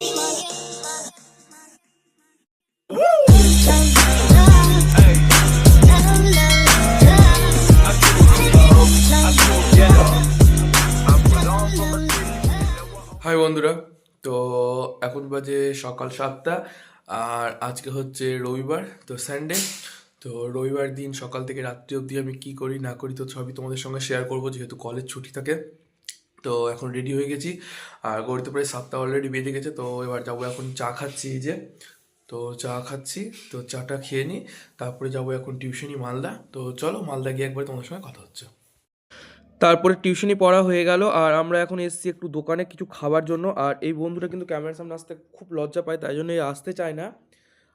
High বন্ধুরা, তো এখন বাজে সকাল 7টা। আর আজকে হচ্ছে রবিবার, তো সানডে। তো রবিবার দিন সকাল থেকে রাত্রি অবধি আমি কি করি না করি তো সবই তোমাদের সঙ্গে শেয়ার করবো, যেহেতু কলেজ ছুটি থাকে। তো এখন রেডি হয়ে গেছি, আর গড়িতে প্রায় 7টা অলরেডি বেজে গেছে। তো এবার যাবো, এখন চা খাচ্ছি এই যে। তো চা খাচ্ছি, তো চাটা খেয়ে নিই, তারপরে যাবো এখন টিউশনি মালদা। তো চলো মালদা গিয়ে একবার তোমাদের সঙ্গে কথা হচ্ছে। তারপরে টিউশনি পড়া হয়ে গেল, আর আমরা এখন এসেছি একটু দোকানে কিছু খাবার জন্য। আর এই বন্ধুটা কিন্তু ক্যামেরার সামনে আসতে খুব লজ্জা পায়, তাই জন্য আসতে চায় না।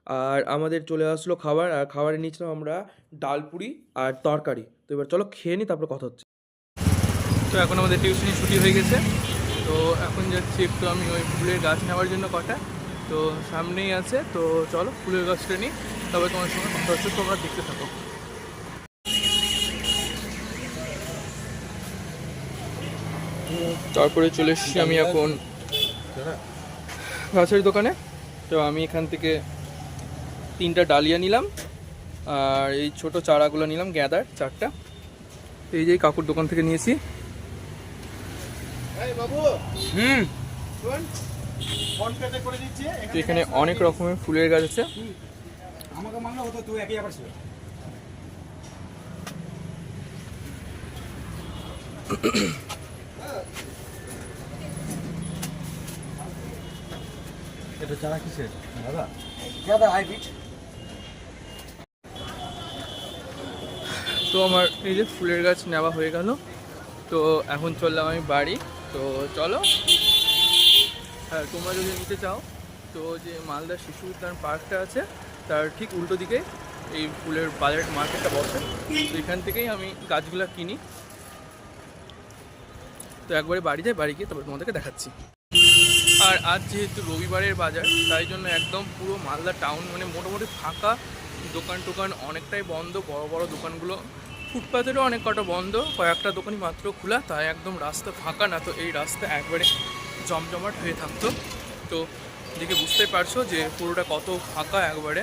আর আমাদের চলে আসলো খাবার, আর খাবারে নিয়েছিলাম আমরা ডাল পুরি আর তরকারি। তো এবার চলো খেয়ে নিই, তারপর কথা হচ্ছে। তো এখন আমাদের টিউশনি ছুটি হয়ে গেছে, তো এখন যাচ্ছি একটু আমি ওই ফুলের গাছ নেওয়ার জন্য কটা। তো সামনেই আছে, তো চলো ফুলের গাছটা নিই, তবে তোমার সঙ্গে কথা হচ্ছে, তোমরা দেখতে থাকো। তারপরে চলে এসেছি আমি এখন গাছের দোকানে। তো আমি এখান থেকে 3টা ডালিয়া নিলাম, আর এই ছোট চারাগুলো নিলাম গাঁদার 4টা। এই যে কাকুর দোকান থেকে নিয়েছি। তো এখানে অনেক রকমের ফুলের গাছ আছে। এটা চারা কিসের দাদা? দাদা হাইব্রিড। তো আমার এই যে ফুলের গাছ নেওয়া হয়ে গেল, তো এখন চললাম আমি বাড়ি। তো চলো, হ্যাঁ তোমরা যদি নিতে চাও, তো যে মালদা শিশু উদ্যান পার্কটা আছে তার ঠিক উল্টো দিকে এই ফুলের বাজার মার্কেটটা বসে। তো এখান থেকেই আমি গাছগুলো কিনি। তো একবারে বাড়ি যাই, বাড়ি গিয়ে তারপর তোমাদেরকে দেখাচ্ছি। আর আজ যেহেতু রবিবারের বাজার, তাই জন্য একদম পুরো মালদা টাউন মানে মোটামুটি ফাঁকা। দোকান টোকান অনেকটাই বন্ধ, বড় বড় দোকানগুলো, ফুটপাতেরও অনেক কটা বন্ধ, কয়েকটা দোকানই মাত্র খোলা। তাই একদম রাস্তা ফাঁকা, না তো এই রাস্তা একবারে জমজমাট হয়ে থাকতো। তো দেখে বুঝতেই পারছো যে পুরোটা কত ফাঁকা একবারে।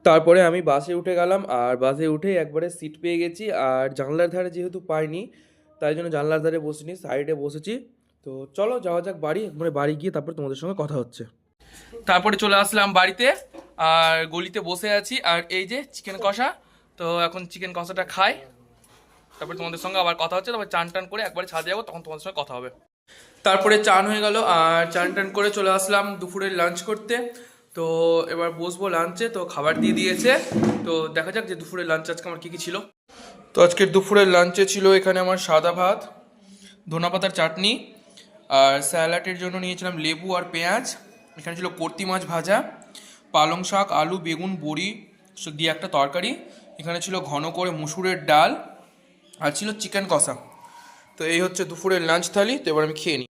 তারপরে আমি বাসে উঠে গেলাম, আর বাসে উঠে একবারে সিট পেয়ে গেছি। আর জানলার ধারে যেহেতু পাইনি, তাই জন্য জানলার ধারে বসিনি, সাইডে বসেছি। তো চলো যাওয়া যাক বাড়ি, একবারে বাড়ি গিয়ে তারপর তোমাদের সঙ্গে কথা হচ্ছে। তারপরে চলে আসলাম বাড়িতে, আর গলিতে বসে আছি। আর এই যে চিকেন কষা, তো এখন চিকেন কষাটা খাই, তারপরে তোমাদের সঙ্গে আবার কথা হচ্ছে। তারপর চান টান করে একবারে ছাদে যাবো, তখন তোমাদের সঙ্গে কথা হবে। তারপরে চান হয়ে গেল, আর চান টান করে চলে আসলাম দুপুরের লাঞ্চ করতে। তো এবার বসবো লাঞ্চে, তো খাবার দিয়ে দিয়েছে। তো দেখা যাক যে দুপুরের লাঞ্চ আজকে আমার কী কী ছিল। তো আজকের দুপুরের লাঞ্চে ছিল এখানে আমার সাদা ভাত, ধনেপাতার চাটনি, আর স্যালাডের জন্য নিয়েছিলাম লেবু আর পেঁয়াজ। এখানে ছিল কর্তি মাছ ভাজা, পালং শাক, আলু, বেগুন, বড়ি দিয়ে একটা তরকারি। এখানে ছিল ঘন করে মুসুরের ডাল, আর ছিল চিকেন কষা। তো এই হচ্ছে দুপুরের লাঞ্চ থালি। তো এবার আমি খেয়ে নিই।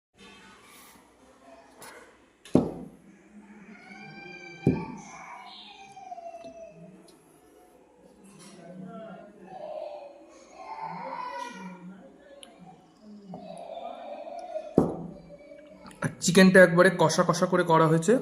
আর চিকেনটা একবারে কষা কষা করে করা হয়েছে।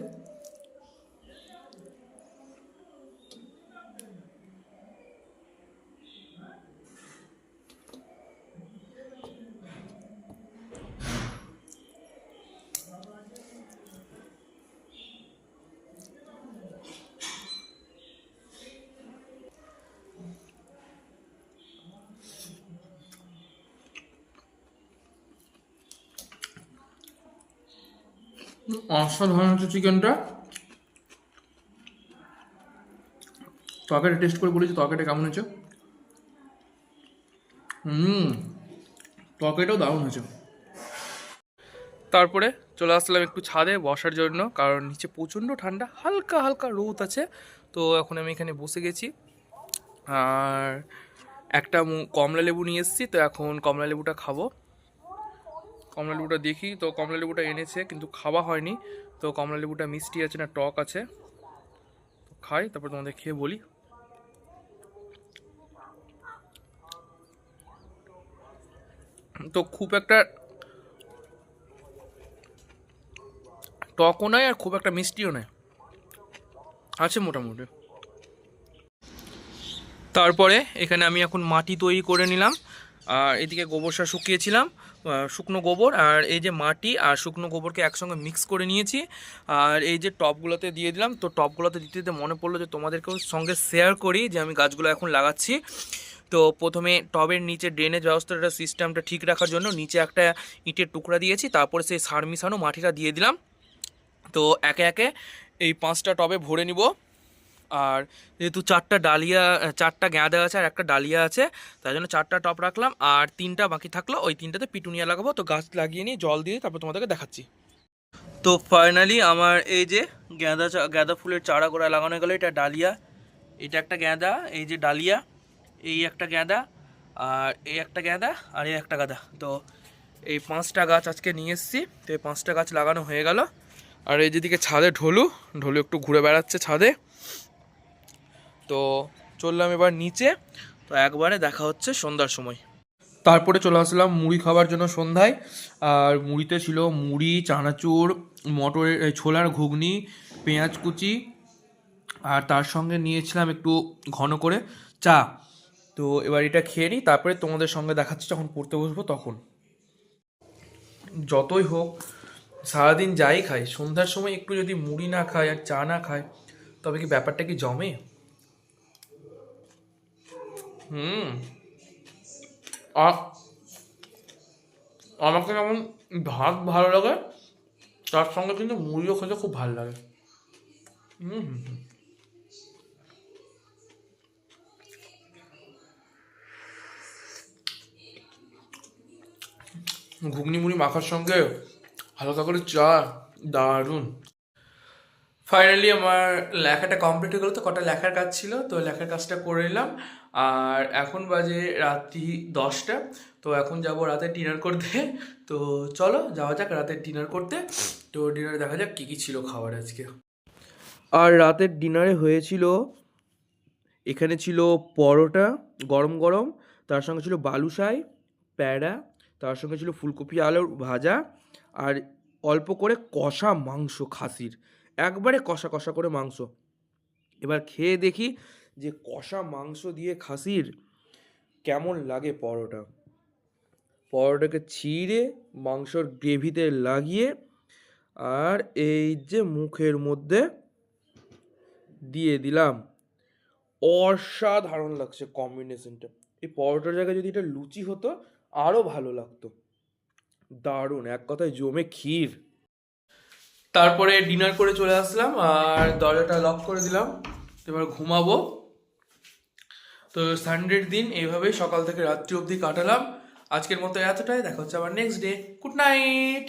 অসাধারণ হচ্ছে চিকেনটা। তরকারি টেস্ট করে বলেছি তরকারিটা কেমন হয়েছে। তরকারিটাও দারুণ হয়েছে। তারপরে চলে আসলাম একটু ছাদে বসার জন্য, কারণ নিচে প্রচণ্ড ঠান্ডা, হালকা হালকা রোদ আছে। তো এখন আমি এখানে বসে গেছি, আর একটা কমলা লেবু নিয়ে এসেছি। তো এখন কমলা লেবুটা খাবো। কমলা লেবুটা দেখি, তো কমলা লেবুটা এনেছে কিন্তু খাওয়া হয়নি। তো কমলা লেবুটা মিষ্টি আছে না টক আছে, তো খাই, তারপর তোমাদের খেয়ে বলি। তো খুব একটা টকও নয় আর খুব একটা মিষ্টিও নয়, আছে মোটামুটি। তারপরে এখানে আমি এখন মাটি তৈরি করে নিলাম, আর এদিকে গোবর সার শুকিয়েছিলাম, শুকনো গোবর আর এই যে মাটি আর শুকনো গোবরকে একসঙ্গে মিক্স করে নিয়েছি, আর এই যে টবগুলোতে দিয়ে দিলাম। তো টবগুলোতে দিতে দিতে মনে পড়লো যে তোমাদেরকেও সঙ্গে শেয়ার করি যে আমি গাছগুলো এখন লাগাচ্ছি। তো প্রথমে টবের নিচে ড্রেনেজ ব্যবস্থাটা সিস্টেমটা ঠিক রাখার জন্য নিচে একটা ইটের টুকরা দিয়েছি, তারপরে সেই সার মিশানো মাটিটা দিয়ে দিলাম। তো একে একে এই 5টা টবে ভরে নিব। আর যেহেতু 4টা ডালিয়া, 4টা গাঁদা আছে আর একটা ডালিয়া আছে, তাই জন্য 4টা টব রাখলাম, আর 3টা বাকি থাকলো, ওই 3টাতে পিটুনিয়া লাগাবো। তো গাছ লাগিয়ে নিয়ে জল দিয়ে তারপর তোমাদেরকে দেখাচ্ছি। তো ফাইনালি আমার এই যে গাঁদা ফুলের চারা গোড়া লাগানো গেলো। এটা ডালিয়া, এটা একটা গাঁদা, এই যে ডালিয়া, এই একটা গাঁদা, আর এই একটা গাঁদা, আর এই একটা গাঁদা। তো এই 5টা গাছ আজকে নিয়ে এসেছি। তো এই 5টা গাছ লাগানো হয়ে গেল। আর এই যেদিকে ছাদে ঢোলু একটু ঘুরে বেড়াচ্ছে ছাদে। তো চললাম এবার নিচে। তো একবারে দেখা হচ্ছে সন্ধ্যার সময়। তারপরে চলে আসলাম মুড়ি খাবার জন্য সন্ধ্যায়। আর মুড়িতে ছিল মুড়ি, চানাচুর, মটরের ছোলার ঘুগনি, পেঁয়াজ কুচি, আর তার সঙ্গে নিয়েছিলাম একটু ঘন করে চা। তো এবার এটা খেয়ে নিই, তারপরে তোমাদের সঙ্গে দেখাচ্ছি যখন পড়তে বসবো তখন। যতই হোক সারাদিন যাই খাই, সন্ধ্যার সময় একটু যদি মুড়ি না খায় আর চা না খায়, তবে কি ব্যাপারটা কি জমে? আর আমাকে যেমন ভাত ভালো লাগে, তার সঙ্গে কিন্তু মুড়িও খেতে খুব ভালো লাগে। ঘুগনি মুড়ি মাখার সঙ্গে হালকা করে চা, দারুণ। ফাইনালি আমার লেখাটা কমপ্লিট হয়ে গেলো। তো কটা লেখার কাজ ছিল, তো লেখার কাজটা করে নিলাম। আর এখন বাজে রাত্রি 10টা। তো এখন যাব রাতে ডিনার করতে। তো চলো যাওয়া যাক রাতের ডিনার করতে। তো ডিনারে দেখা যাক কী কী ছিল খাবার আজকে। আর রাতের ডিনারে হয়েছিল, এখানে ছিল পরোটা গরম গরম, তার সঙ্গে ছিল বালুশাই, প্যাড়া, তার সঙ্গে ছিল ফুলকপি আলুর ভাজা, আর অল্প করে কষা মাংস খাসির, একবারে কষা কষা করে মাংস। এবার খেয়ে দেখি যে কষা মাংস দিয়ে খাসির কেমন লাগে পরোটা। পরোটাকে ছিঁড়ে মাংসর গ্রেভিতে লাগিয়ে, আর এই যে মুখের মধ্যে দিয়ে দিলাম। অসাধারণ লাগছে কম্বিনেশনটা। এই পরোটার জায়গায় যদি এটা লুচি হতো আরও ভালো লাগতো। দারুণ, এক কথায় জমে ক্ষীর। তারপরে ডিনার করে চলে আসলাম আর দরজাটা লক করে দিলাম। এবার ঘুমাবো। তো সানডের দিন এইভাবেই সকাল থেকে রাত্রি অবধি কাটালাম। আজকের মতো এতটাই, দেখা হচ্ছে আবার নেক্সট ডে। Good night.